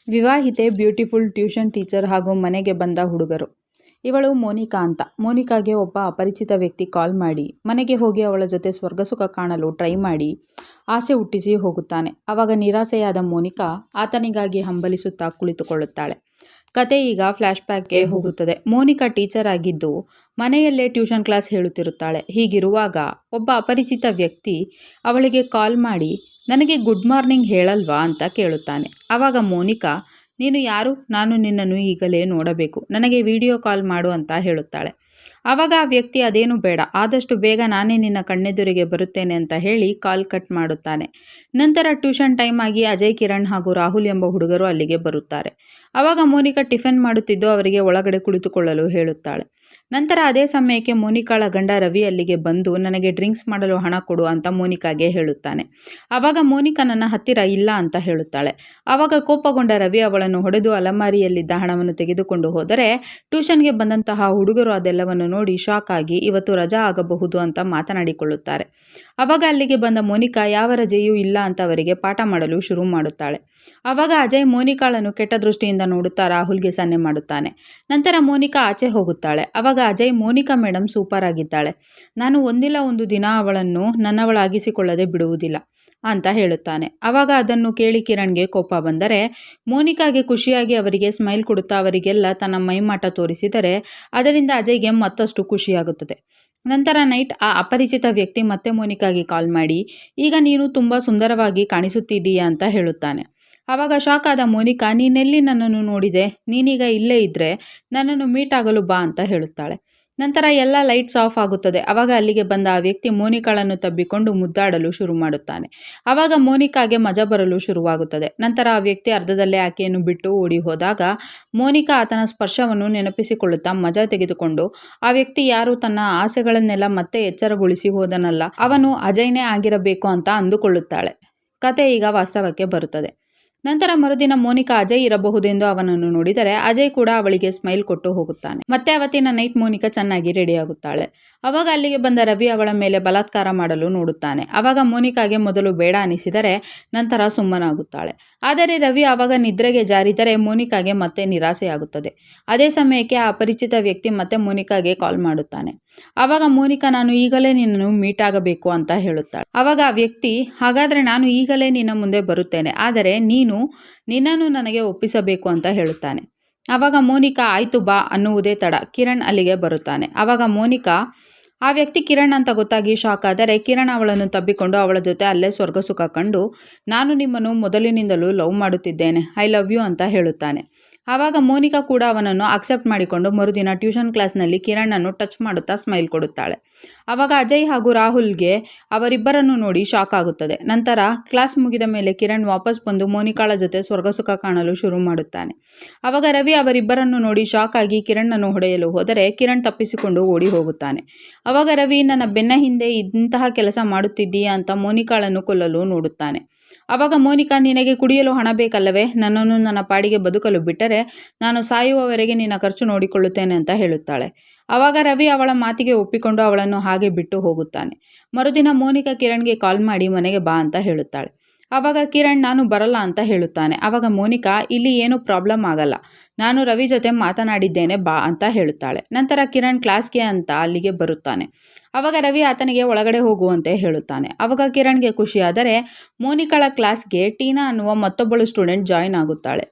ವಿವಾಹಿತೆ, beautiful tuition teacher ಹಾಗೂ ಮನೆಗೆ ಬಂದ ಹುಡುಗರು. ಇವಳು ಮೋನಿಕಾ ಅಂತ. ಮೋನಿಕಾಗೆ ಒಬ್ಬ ಅಪರಿಚಿತ ವ್ಯಕ್ತಿ ಕಾಲ್ ಮಾಡಿ ಮನೆಗೆ ಹೋಗಿ ಅವಳ ಜೊತೆ ಸ್ವರ್ಗಸುಖ ಕಾಣಲು ಟ್ರೈ ಮಾಡಿ ಆಸೆ ಹುಟ್ಟಿಸಿ ಹೋಗುತ್ತಾನೆ. ಆವಾಗ ನಿರಾಸೆಯಾದ ಮೋನಿಕಾ ಆತನಿಗಾಗಿ ಹಂಬಲಿಸುತ್ತಾ ಕುಳಿತುಕೊಳ್ಳುತ್ತಾಳೆ. ಕತೆ ಈಗ ಫ್ಲ್ಯಾಶ್ ಬ್ಯಾಕ್ಗೆ ಹೋಗುತ್ತದೆ. ಮೋನಿಕಾ ಟೀಚರ್ ಆಗಿದ್ದು ಮನೆಯಲ್ಲೇ ಟ್ಯೂಷನ್ ಕ್ಲಾಸ್ ಹೇಳುತ್ತಿರುತ್ತಾಳೆ. ಹೀಗಿರುವಾಗ ಒಬ್ಬ ಅಪರಿಚಿತ ವ್ಯಕ್ತಿ ಅವಳಿಗೆ ಕಾಲ್ ಮಾಡಿ ನನಗೆ ಗುಡ್ ಮಾರ್ನಿಂಗ್ ಹೇಳಲ್ವಾ ಅಂತ ಕೇಳುತ್ತಾನೆ. ಆವಾಗ ಮೋನಿಕಾ, ನೀನು ಯಾರು? ನಾನು ನಿನ್ನನ್ನು ಈಗಲೇ ನೋಡಬೇಕು, ನನಗೆ ವಿಡಿಯೋ ಕಾಲ್ ಮಾಡು ಅಂತ ಹೇಳುತ್ತಾಳೆ. ಆವಾಗ ಆ ವ್ಯಕ್ತಿ ಅದೇನು ಬೇಡ, ಆದಷ್ಟು ಬೇಗ ನಾನೇ ನಿನ್ನ ಕಣ್ಣೆದುರಿಗೆ ಬರುತ್ತೇನೆ ಅಂತ ಹೇಳಿ ಕಾಲ್ ಕಟ್ ಮಾಡುತ್ತಾನೆ. ನಂತರ ಟ್ಯೂಷನ್ ಟೈಮ್ ಆಗಿ ಅಜಯ್, ಕಿರಣ್ ಹಾಗೂ ರಾಹುಲ್ ಎಂಬ ಹುಡುಗರು ಅಲ್ಲಿಗೆ ಬರುತ್ತಾರೆ. ಆವಾಗ ಮೋನಿಕಾ ಟಿಫಿನ್ ಮಾಡುತ್ತಿದ್ದು ಅವರಿಗೆ ಒಳಗಡೆ ಕುಳಿತುಕೊಳ್ಳಲು ಹೇಳುತ್ತಾಳೆ. ನಂತರ ಅದೇ ಸಮಯಕ್ಕೆ ಮೋನಿಕಾಳ ಗಂಡ ರವಿ ಅಲ್ಲಿಗೆ ಬಂದು ನನಗೆ ಡ್ರಿಂಕ್ಸ್ ಮಾಡಲು ಹಣ ಕೊಡು ಅಂತ ಮೋನಿಕಾಗೆ ಹೇಳುತ್ತಾನೆ. ಆವಾಗ ಮೋನಿಕಾ ನನ್ನ ಹತ್ತಿರ ಇಲ್ಲ ಅಂತ ಹೇಳುತ್ತಾಳೆ. ಆವಾಗ ಕೋಪಗೊಂಡ ರವಿ ಅವಳನ್ನು ಹೊಡೆದು ಅಲಮಾರಿಯಲ್ಲಿದ್ದ ಹಣವನ್ನು ತೆಗೆದುಕೊಂಡು ಹೋದರೆ ಟ್ಯೂಷನ್ಗೆ ಬಂದಂತಹ ಹುಡುಗರು ಅದೆಲ್ಲವನ್ನು ನೋಡಿ ಶಾಕ್ ಆಗಿ ಇವತ್ತು ರಜಾ ಆಗಬಹುದು ಅಂತ ಮಾತನಾಡಿಕೊಳ್ಳುತ್ತಾರೆ. ಆವಾಗ ಅಲ್ಲಿಗೆ ಬಂದ ಮೋನಿಕಾ ಯಾವ ರಜೆಯೂ ಇಲ್ಲ ಅಂತ ಅವರಿಗೆ ಪಾಠ ಮಾಡಲು ಶುರು ಮಾಡುತ್ತಾಳೆ. ಆವಾಗ ಅಜಯ್ ಮೋನಿಕಾಳನ್ನು ಕೆಟ್ಟ ದೃಷ್ಟಿಯಿಂದ ನೋಡುತ್ತಾ ರಾಹುಲ್ಗೆ ಸನ್ನೆ ಮಾಡುತ್ತಾನೆ. ನಂತರ ಮೋನಿಕಾ ಆಚೆ ಹೋಗುತ್ತಾಳೆ. ಆವಾಗ ಅಜಯ್, ಮೋನಿಕಾ ಮೇಡಮ್ ಸೂಪರ್ ಆಗಿದ್ದಾಳೆ, ನಾನು ಒಂದಿಲ್ಲ ಒಂದು ದಿನ ಅವಳನ್ನು ನನ್ನವಳಾಗಿಸಿಕೊಳ್ಳದೆ ಬಿಡುವುದಿಲ್ಲ ಅಂತ ಹೇಳುತ್ತಾನೆ. ಆವಾಗ ಅದನ್ನು ಕೇಳಿ ಕಿರಣ್ಗೆ ಕೋಪ ಬಂದರೆ ಮೋನಿಕಾಗೆ ಖುಷಿಯಾಗಿ ಅವರಿಗೆ ಸ್ಮೈಲ್ ಕೊಡುತ್ತಾ ಅವರಿಗೆಲ್ಲ ತನ್ನ ಮೈಮಾಟ ತೋರಿಸಿದರೆ ಅದರಿಂದ ಅಜಯ್ಗೆ ಮತ್ತಷ್ಟು ಖುಷಿಯಾಗುತ್ತದೆ. ನಂತರ ನೈಟ್ ಆ ಅಪರಿಚಿತ ವ್ಯಕ್ತಿ ಮತ್ತೆ ಮೋನಿಕಾಗೆ ಕಾಲ್ ಮಾಡಿ ಈಗ ನೀನು ತುಂಬ ಸುಂದರವಾಗಿ ಕಾಣಿಸುತ್ತಿದ್ದೀಯಾ ಅಂತ ಹೇಳುತ್ತಾನೆ. ಆವಾಗ ಶಾಕ್ ಆದ ಮೋನಿಕಾ, ನೀನೆಲ್ಲಿ ನನ್ನನ್ನು ನೋಡಿದೆ? ನೀನೀಗ ಇಲ್ಲೇ ಇದ್ದರೆ ನನ್ನನ್ನು ಮೀಟ್ ಆಗಲು ಬಾ ಅಂತ ಹೇಳುತ್ತಾಳೆ. ನಂತರ ಎಲ್ಲ ಲೈಟ್ಸ್ ಆಫ್ ಆಗುತ್ತದೆ. ಆವಾಗ ಅಲ್ಲಿಗೆ ಬಂದ ಆ ವ್ಯಕ್ತಿ ಮೋನಿಕಾಳನ್ನು ತಬ್ಬಿಕೊಂಡು ಮುದ್ದಾಡಲು ಶುರು ಮಾಡುತ್ತಾನೆ. ಆವಾಗ ಮೋನಿಕಾಗೆ ಮಜಾ ಬರಲು ಶುರುವಾಗುತ್ತದೆ. ನಂತರ ಆ ವ್ಯಕ್ತಿ ಅರ್ಧದಲ್ಲೇ ಆಕೆಯನ್ನು ಬಿಟ್ಟು ಓಡಿ ಹೋದಾಗ ಮೋನಿಕಾ ಆತನ ಸ್ಪರ್ಶವನ್ನು ನೆನಪಿಸಿಕೊಳ್ಳುತ್ತಾ ಮಜಾ ತೆಗೆದುಕೊಂಡು ಆ ವ್ಯಕ್ತಿ ಯಾರು, ತನ್ನ ಆಸೆಗಳನ್ನೆಲ್ಲ ಮತ್ತೆ ಎಚ್ಚರಗೊಳಿಸಿ ಹೋದನಲ್ಲ, ಅವನು ಅಜಯ್ನೇ ಆಗಿರಬೇಕು ಅಂತ ಅಂದುಕೊಳ್ಳುತ್ತಾಳೆ. ಕತೆ ಈಗ ವಾಸ್ತವಕ್ಕೆ ಬರುತ್ತದೆ. ನಂತರ ಮರುದಿನ ಮೋನಿಕಾ ಅಜಯ್ ಇರಬಹುದೆಂದು ಅವನನ್ನು ನೋಡಿದರೆ ಅಜಯ್ ಕೂಡ ಅವಳಿಗೆ ಸ್ಮೈಲ್ ಕೊಟ್ಟು ಹೋಗುತ್ತಾನೆ. ಮತ್ತೆ ಅವತ್ತಿನ ನೈಟ್ ಮೋನಿಕಾ ಚೆನ್ನಾಗಿ ರೆಡಿಯಾಗುತ್ತಾಳೆ. ಆವಾಗ ಅಲ್ಲಿಗೆ ಬಂದ ರವಿ ಅವಳ ಮೇಲೆ ಬಲಾತ್ಕಾರ ಮಾಡಲು ನೋಡುತ್ತಾನೆ. ಆವಾಗ ಮೋನಿಕಾಗೆ ಮೊದಲು ಬೇಡ ಅನಿಸಿದರೆ ನಂತರ ಸುಮ್ಮನಾಗುತ್ತಾಳೆ. ಆದರೆ ರವಿ ಆವಾಗ ನಿದ್ರೆಗೆ ಜಾರಿದರೆ ಮೋನಿಕಾಗೆ ಮತ್ತೆ ನಿರಾಸೆಯಾಗುತ್ತದೆ. ಅದೇ ಸಮಯಕ್ಕೆ ಆ ಅಪರಿಚಿತ ವ್ಯಕ್ತಿ ಮತ್ತೆ ಮೋನಿಕಾಗೆ ಕಾಲ್ ಮಾಡುತ್ತಾನೆ. ಆವಾಗ ಮೋನಿಕಾ, ನಾನು ಈಗಲೇ ನಿನ್ನನ್ನು ಮೀಟ್ ಆಗಬೇಕು ಅಂತ ಹೇಳುತ್ತಾಳೆ. ಆವಾಗ ಆ ವ್ಯಕ್ತಿ, ಹಾಗಾದರೆ ನಾನು ಈಗಲೇ ನಿನ್ನ ಮುಂದೆ ಬರುತ್ತೇನೆ, ಆದರೆ ನಿನ್ನನ್ನು ನನಗೆ ಒಪ್ಪಿಸಬೇಕು ಅಂತ ಹೇಳುತ್ತಾನೆ. ಆವಾಗ ಮೋನಿಕಾ, ಆಯ್ತು ಬಾ ಅನ್ನುವುದೇ ತಡ ಕಿರಣ್ ಅಲ್ಲಿಗೆ ಬರುತ್ತಾನೆ. ಆವಾಗ ಮೋನಿಕಾ ಆ ವ್ಯಕ್ತಿ ಕಿರಣ್ ಅಂತ ಗೊತ್ತಾಗಿ ಶಾಕ್ ಆದರೆ ಕಿರಣ್ ಅವಳನ್ನು ತಬ್ಬಿಕೊಂಡು ಅವಳ ಜೊತೆ ಅಲ್ಲೇ ಸ್ವರ್ಗಸುಖ ಕಂಡು ನಾನು ನಿಮ್ಮನ್ನು ಮೊದಲಿನಿಂದಲೂ ಲವ್ ಮಾಡುತ್ತಿದ್ದೇನೆ, ಐ ಲವ್ ಯು ಅಂತ ಹೇಳುತ್ತಾನೆ. ಆವಾಗ ಮೋನಿಕಾ ಕೂಡ ಅವನನ್ನು ಅಕ್ಸೆಪ್ಟ್ ಮಾಡಿಕೊಂಡು ಮರುದಿನ ಟ್ಯೂಷನ್ ಕ್ಲಾಸ್ನಲ್ಲಿ ಕಿರಣ್ ಟಚ್ ಮಾಡುತ್ತಾ ಸ್ಮೈಲ್ ಕೊಡುತ್ತಾಳೆ. ಆವಾಗ ಅಜಯ್ ಹಾಗೂ ರಾಹುಲ್ಗೆ ಅವರಿಬ್ಬರನ್ನು ನೋಡಿ ಶಾಕ್ ಆಗುತ್ತದೆ. ನಂತರ ಕ್ಲಾಸ್ ಮುಗಿದ ಮೇಲೆ ಕಿರಣ್ ವಾಪಸ್ ಬಂದು ಮೋನಿಕಾಳ ಜೊತೆ ಸ್ವರ್ಗಸುಖ ಕಾಣಲು ಶುರು ಮಾಡುತ್ತಾನೆ. ಆವಾಗ ರವಿ ಅವರಿಬ್ಬರನ್ನು ನೋಡಿ ಶಾಕ್ ಆಗಿ ಕಿರಣ್ಣನ್ನು ಹೊಡೆಯಲು ಹೋದರೆ ಕಿರಣ್ ತಪ್ಪಿಸಿಕೊಂಡು ಓಡಿ ಹೋಗುತ್ತಾನೆ. ಆವಾಗ ರವಿ, ನನ್ನ ಬೆನ್ನ ಹಿಂದೆ ಇಂತಹ ಕೆಲಸ ಮಾಡುತ್ತಿದ್ದೀಯಾ ಅಂತ ಮೋನಿಕಾಳನ್ನು ಕೊಲ್ಲಲು ನೋಡುತ್ತಾನೆ. ಆವಾಗ ಮೋನಿಕಾ, ನಿನಗೆ ಕುಡಿಯಲು ಹಣ ಬೇಕಲ್ಲವೇ? ನನ್ನನ್ನು ನನ್ನ ಪಾಡಿಗೆ ಬದುಕಲು ಬಿಟ್ಟರೆ ನಾನು ಸಾಯುವವರೆಗೆ ನಿನ್ನ ಖರ್ಚು ನೋಡಿಕೊಳ್ಳುತ್ತೇನೆ ಅಂತ ಹೇಳುತ್ತಾಳೆ. ಆವಾಗ ರವಿ ಅವಳ ಮಾತಿಗೆ ಒಪ್ಪಿಕೊಂಡು ಅವಳನ್ನು ಹಾಗೆ ಬಿಟ್ಟು ಹೋಗುತ್ತಾನೆ. ಮರುದಿನ ಮೋನಿಕಾ ಕಿರಣ್ಗೆ ಕಾಲ್ ಮಾಡಿ ಮನೆಗೆ ಬಾ ಅಂತ ಹೇಳುತ್ತಾಳೆ. ಆವಾಗ ಕಿರಣ್, ನಾನು ಬರಲ್ಲ ಅಂತ ಹೇಳುತ್ತಾನೆ. ಆವಾಗ ಮೋನಿಕಾ, ಇಲ್ಲಿ ಏನೂ ಪ್ರಾಬ್ಲಮ್ ಆಗಲ್ಲ, ನಾನು ರವಿ ಜೊತೆ ಮಾತನಾಡಿದ್ದೇನೆ, ಬಾ ಅಂತ ಹೇಳುತ್ತಾಳೆ. ನಂತರ ಕಿರಣ್ ಕ್ಲಾಸ್ಗೆ ಅಂತ ಅಲ್ಲಿಗೆ ಬರುತ್ತಾನೆ. ಆವಾಗ ರವಿ ಆತನಿಗೆ ಒಳಗಡೆ ಹೋಗುವಂತೆ ಹೇಳುತ್ತಾನೆ. ಆವಾಗ ಕಿರಣ್ಗೆ ಖುಷಿಯಾದರೆ ಮೋನಿಕಾಳ ಕ್ಲಾಸ್ಗೆ ಟೀನಾ ಅನ್ನುವ ಮತ್ತೊಬ್ಬಳು ಸ್ಟೂಡೆಂಟ್ ಜಾಯಿನ್ ಆಗುತ್ತಾಳೆ.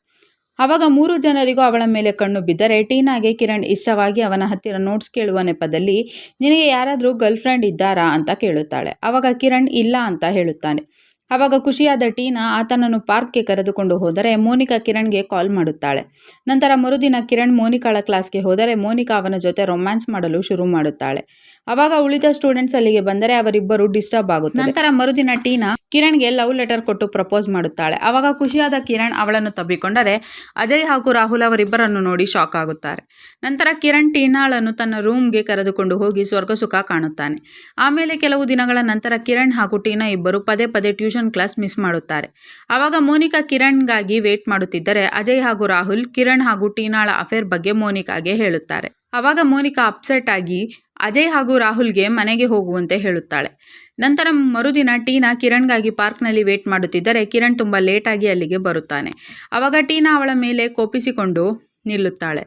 ಆವಾಗ 3 ಜನರಿಗೂ ಅವಳ ಮೇಲೆ ಕಣ್ಣು ಬಿದ್ದರೆ ಟೀನಾಗೆ ಕಿರಣ್ ಇಷ್ಟವಾಗಿ ಅವನ ಹತ್ತಿರ ನೋಟ್ಸ್ ಕೇಳುವ ನೆಪದಲ್ಲಿ ನಿನಗೆ ಯಾರಾದರೂ ಗರ್ಲ್ ಫ್ರೆಂಡ್ ಇದ್ದಾರಾ ಅಂತ ಕೇಳುತ್ತಾಳೆ. ಆವಾಗ ಕಿರಣ್ ಇಲ್ಲ ಅಂತ ಹೇಳುತ್ತಾನೆ. ಆವಾಗ ಖುಷಿಯಾದ ಟೀನಾ ಆತನನ್ನು ಪಾರ್ಕ್ಗೆ ಕರೆದುಕೊಂಡು ಹೋದರೆ ಮೋನಿಕಾ ಕಿರಣ್ಗೆ ಕಾಲ್ ಮಾಡುತ್ತಾಳೆ. ನಂತರ ಮರುದಿನ ಕಿರಣ್ ಮೋನಿಕಾಳ ಕ್ಲಾಸ್ಗೆ ಹೋದರೆ ಮೋನಿಕಾ ಅವನ ಜೊತೆ ರೊಮ್ಯಾನ್ಸ್ ಮಾಡಲು ಶುರು ಮಾಡುತ್ತಾಳೆ. ಆವಾಗ ಉಳಿದ ಸ್ಟೂಡೆಂಟ್ಸ್ ಅಲ್ಲಿಗೆ ಬಂದರೆ ಅವರಿಬ್ಬರು ಡಿಸ್ಟರ್ಬ್ ಆಗುತ್ತಾರೆ. ನಂತರ ಮರುದಿನ ಟೀನಾ ಕಿರಣ್ಗೆ ಲವ್ ಲೆಟರ್ ಕೊಟ್ಟು ಪ್ರಪೋಸ್ ಮಾಡುತ್ತಾಳೆ. ಆವಾಗ ಖುಷಿಯಾದ ಕಿರಣ್ ಅವಳನ್ನು ತಬ್ಬಿಕೊಂಡರೆ ಅಜಯ್ ಹಾಗೂ ರಾಹುಲ್ ಅವರಿಬ್ಬರನ್ನು ನೋಡಿ ಶಾಕ್ ಆಗುತ್ತಾರೆ. ನಂತರ ಕಿರಣ್ ಟೀನಾಳನ್ನು ತನ್ನ ರೂಮ್ಗೆ ಕರೆದುಕೊಂಡು ಹೋಗಿ ಸ್ವರ್ಗಸುಖ ಕಾಣುತ್ತಾನೆ. ಆಮೇಲೆ ಕೆಲವು ದಿನಗಳ ನಂತರ ಕಿರಣ್ ಹಾಗೂ ಟೀನಾ ಇಬ್ಬರು ಪದೇ ಪದೇ ಟ್ಯೂಷನ್ ಕ್ಲಾಸ್ ಮಿಸ್ ಮಾಡುತ್ತಾರೆ. ಆವಾಗ ಮೋನಿಕಾ ಕಿರಣ್ಗಾಗಿ ವೇಟ್ ಮಾಡುತ್ತಿದ್ದರೆ ಅಜಯ್ ಹಾಗೂ ರಾಹುಲ್ ಕಿರಣ್ ಹಾಗೂ ಟೀನಾಳ ಅಫೇರ್ ಬಗ್ಗೆ ಮೋನಿಕಾಗೆ ಹೇಳುತ್ತಾರೆ. ಆವಾಗ ಮೋನಿಕಾ ಅಪ್ಸೆಟ್ ಆಗಿ ಅಜಯ್ ಹಾಗೂ ರಾಹುಲ್ಗೆ ಮನೆಗೆ ಹೋಗುವಂತೆ ಹೇಳುತ್ತಾಳೆ. ನಂತರ ಮರುದಿನ ಟೀನಾ ಕಿರಣ್ಗಾಗಿ ಪಾರ್ಕ್ನಲ್ಲಿ ವೇಟ್ ಮಾಡುತ್ತಿದ್ದರೆ ಕಿರಣ್ ತುಂಬ ಲೇಟಾಗಿ ಅಲ್ಲಿಗೆ ಬರುತ್ತಾನೆ. ಆವಾಗ ಟೀನಾ ಅವಳ ಮೇಲೆ ಕೋಪಿಸಿಕೊಂಡು ನಿಲ್ಲುತ್ತಾಳೆ.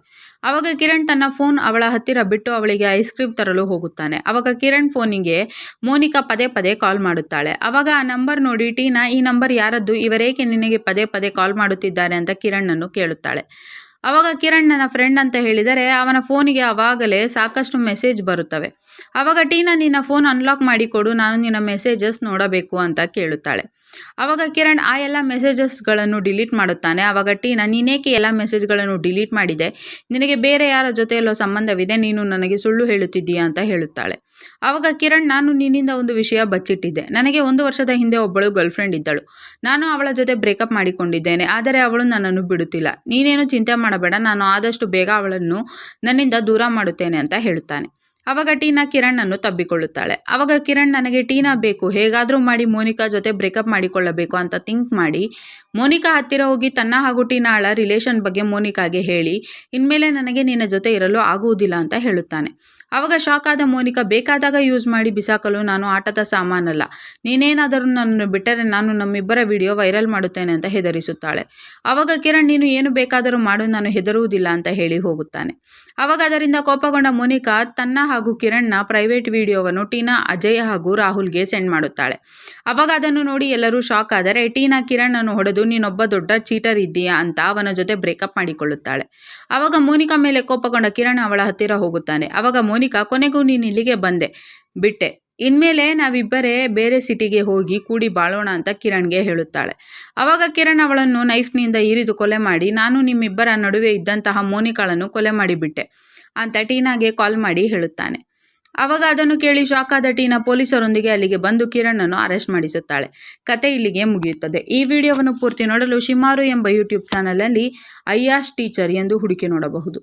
ಆವಾಗ ಕಿರಣ್ ತನ್ನ ಫೋನ್ ಅವಳ ಹತ್ತಿರ ಬಿಟ್ಟು ಅವಳಿಗೆ ಐಸ್ ಕ್ರೀಮ್ ತರಲು ಹೋಗುತ್ತಾನೆ. ಆವಾಗ ಕಿರಣ್ ಫೋನಿಗೆ ಮೋನಿಕಾ ಪದೇ ಪದೇ ಕಾಲ್ ಮಾಡುತ್ತಾಳೆ. ಆವಾಗ ಆ ನಂಬರ್ ನೋಡಿ ಟೀನಾ, ಈ ನಂಬರ್ ಯಾರದ್ದು, ಇವರೇಕೆ ನಿನಗೆ ಪದೇ ಪದೇ ಕಾಲ್ ಮಾಡುತ್ತಿದ್ದಾರೆ ಅಂತ ಕಿರಣ್ಣನ್ನು ಕೇಳುತ್ತಾಳೆ. ಆವಾಗ ಕಿರಣ್ ನನ್ನ ಫ್ರೆಂಡ್ ಅಂತ ಹೇಳಿದರೆ ಅವನ ಫೋನಿಗೆ ಆವಾಗಲೇ ಸಾಕಷ್ಟು ಮೆಸೇಜ್ ಬರುತ್ತವೆ. ಆವಾಗ ಟೀನಾ, ನಿನ್ನ ಫೋನ್ ಅನ್ಲಾಕ್ ಮಾಡಿಕೊಡು, ನಾನು ನಿನ್ನ ಮೆಸೇಜಸ್ ನೋಡಬೇಕು ಅಂತ ಕೇಳುತ್ತಾಳೆ. ಆವಾಗ ಕಿರಣ್ ಆ ಎಲ್ಲ ಮೆಸೇಜಸ್ಗಳನ್ನು ಡಿಲೀಟ್ ಮಾಡುತ್ತಾನೆ. ಆವಾಗ ಟೀನಾ, ನೀನೇಕೆ ಎಲ್ಲ ಮೆಸೇಜ್ಗಳನ್ನು ಡಿಲೀಟ್ ಮಾಡಿದೆ, ನಿನಗೆ ಬೇರೆ ಯಾರ ಜೊತೆಯಲ್ಲೋ ಸಂಬಂಧವಿದೆ, ನೀನು ನನಗೆ ಸುಳ್ಳು ಹೇಳುತ್ತಿದ್ದೀಯಾ ಅಂತ ಹೇಳುತ್ತಾಳೆ. ಆವಾಗ ಕಿರಣ್, ನಾನು ನಿನ್ನಿಂದ ಒಂದು ವಿಷಯ ಬಚ್ಚಿಟ್ಟಿದ್ದೆ. ನನಗೆ 1 ವರ್ಷದ ಹಿಂದೆ ಒಬ್ಬಳು ಗರ್ಲ್ಫ್ರೆಂಡ್ ಇದ್ದಳು. ನಾನು ಅವಳ ಜೊತೆ ಬ್ರೇಕಪ್ ಮಾಡಿಕೊಂಡಿದ್ದೇನೆ. ಆದರೆ ಅವಳು ನನ್ನನ್ನು ಬಿಡುತ್ತಿಲ್ಲ. ನೀನೇನು ಚಿಂತೆ ಮಾಡಬೇಡ, ನಾನು ಆದಷ್ಟು ಬೇಗ ಅವಳನ್ನು ನನ್ನಿಂದ ದೂರ ಮಾಡುತ್ತೇನೆ ಅಂತ ಹೇಳುತ್ತಾನೆ. ಆವಾಗ ಟೀನಾ ಕಿರಣ್ಣನ್ನು ತಬ್ಬಿಕೊಳ್ಳುತ್ತಾಳೆ. ಆವಾಗ ಕಿರಣ್, ನನಗೆ ಟೀನಾ ಬೇಕು, ಹೇಗಾದರೂ ಮಾಡಿ ಮೋನಿಕಾ ಜೊತೆ ಬ್ರೇಕಪ್ ಮಾಡಿಕೊಳ್ಳಬೇಕು ಅಂತ ಥಿಂಕ್ ಮಾಡಿ ಮೋನಿಕಾ ಹತ್ತಿರ ಹೋಗಿ ತನ್ನ ಹಾಗೂ ಟೀನಾಳ ರಿಲೇಷನ್ ಬಗ್ಗೆ ಮೋನಿಕಾಗೆ ಹೇಳಿ, ಇನ್ಮೇಲೆ ನನಗೆ ನಿನ್ನ ಜೊತೆ ಇರಲು ಆಗುವುದಿಲ್ಲ ಅಂತ ಹೇಳುತ್ತಾನೆ. ಆವಾಗ ಶಾಕ್ ಆದ ಮೋನಿಕಾ, ಬೇಕಾದಾಗ ಯೂಸ್ ಮಾಡಿ ಬಿಸಾಕಲು ನಾನು ಆಟದ ಸಾಮಾನಲ್ಲ, ನೀನೇನಾದರೂ ನನ್ನನ್ನು ಬಿಟ್ಟರೆ ನಾನು ನಮ್ಮಿಬ್ಬರ ವಿಡಿಯೋ ವೈರಲ್ ಮಾಡುತ್ತೇನೆ ಅಂತ ಹೆದರಿಸುತ್ತಾಳೆ. ಆವಾಗ ಕಿರಣ್, ನೀನು ಏನು ಬೇಕಾದರೂ ಮಾಡು, ನಾನು ಹೆದರುವುದಿಲ್ಲ ಅಂತ ಹೇಳಿ ಹೋಗುತ್ತಾನೆ. ಆವಾಗ ಅದರಿಂದ ಕೋಪಗೊಂಡ ಮೋನಿಕಾ ತನ್ನ ಹಾಗೂ ಕಿರಣ್ನ ಪ್ರೈವೇಟ್ ವಿಡಿಯೋವನ್ನು ಟೀನಾ, ಅಜಯ್ ಹಾಗೂ ರಾಹುಲ್ಗೆ ಸೆಂಡ್ ಮಾಡುತ್ತಾಳೆ. ಆವಾಗ ಅದನ್ನು ನೋಡಿ ಎಲ್ಲರೂ ಶಾಕ್ ಆದರೆ ಟೀನಾ ಕಿರಣ್ ಹೊಡೆದು ನೀನೊಬ್ಬ ದೊಡ್ಡ ಚೀಟರ್ ಇದ್ದೀಯಾ ಅಂತ ಅವನ ಜೊತೆ ಬ್ರೇಕಪ್ ಮಾಡಿಕೊಳ್ಳುತ್ತಾಳೆ. ಆವಾಗ ಮೋನಿಕಾ ಮೇಲೆ ಕೋಪಗೊಂಡ ಕಿರಣ್ ಅವಳ ಹತ್ತಿರ ಹೋಗುತ್ತಾನೆ. ಆವಾಗ ಮೋನಿಕಾ, ಕೊನೆಗೂ ನೀನು ಇಲ್ಲಿಗೆ ಬಿಟ್ಟೆ, ಇನ್ಮೇಲೆ ನಾವಿಬ್ಬರೇ ಬೇರೆ ಸಿಟಿಗೆ ಹೋಗಿ ಕೂಡಿ ಬಾಳೋಣ ಅಂತ ಕಿರಣ್ಗೆ ಹೇಳುತ್ತಾಳೆ. ಆವಾಗ ಕಿರಣ್ ಅವಳನ್ನು ನೈಫ್ನಿಂದ ಇರಿದು ಕೊಲೆ ಮಾಡಿ, ನಾನು ನಿಮ್ಮಿಬ್ಬರ ನಡುವೆ ಇದ್ದಂತಹ ಮೋನಿಕಾಳನ್ನು ಕೊಲೆ ಮಾಡಿಬಿಟ್ಟೆ ಅಂತ ಟೀನಾಗೆ ಕಾಲ್ ಮಾಡಿ ಹೇಳುತ್ತಾನೆ. ಆವಾಗ ಅದನ್ನು ಕೇಳಿ ಶಾಕ್ ಆದ ಟೀನಾ ಪೊಲೀಸರೊಂದಿಗೆ ಅಲ್ಲಿಗೆ ಬಂದು ಕಿರಣ್ಣನ್ನು ಅರೆಸ್ಟ್ ಮಾಡಿಸುತ್ತಾಳೆ. ಕತೆ ಇಲ್ಲಿಗೆ ಮುಗಿಯುತ್ತದೆ. ಈ ವಿಡಿಯೋವನ್ನು ಪೂರ್ತಿ ನೋಡಲು ಶಿಮಾರು ಎಂಬ ಯೂಟ್ಯೂಬ್ ಚಾನಲಲ್ಲಿ ಅಯ್ಯಾಶ್ ಟೀಚರ್ ಎಂದು ಹುಡುಕಿ ನೋಡಬಹುದು.